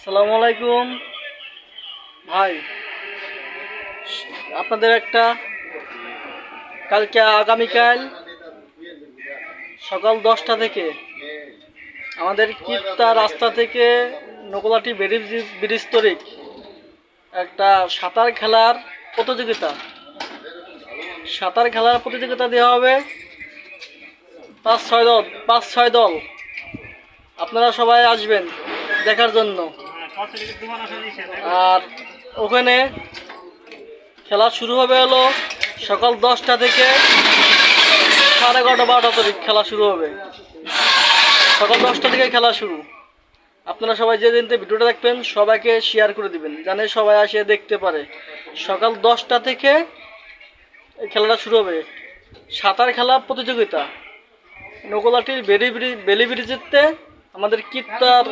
আসসালামু আলাইকুম ভাই, আপনাদের একটা আগামীকাল সকাল 10টা থেকে আমাদের কিত্তা রাস্তা থেকে নকলাটি ব্রিজ তরিক একটা সাঁতার খেলার প্রতিযোগিতা দেওয়া হবে। 5-6 দল আপনারা সবাই আসবেন দেখার জন্য। আর ওখানে খেলা শুরু হবে হলো সকাল 10টা থেকে 11:30-12টা তারিখ খেলা শুরু হবে। সকাল 10টা থেকে খেলা শুরু। আপনারা সবাই যে দিনতে ভিডিওটা দেখবেন সবাইকে শেয়ার করে দিবেন, জানে সবাই আসে দেখতে পারে। সকাল 10টা থেকে এই খেলাটা শুরু হবে। সাঁতার খেলা প্রতিযোগিতা নকলাটির বেলি ব্রিজেতে আমাদের কিত্তার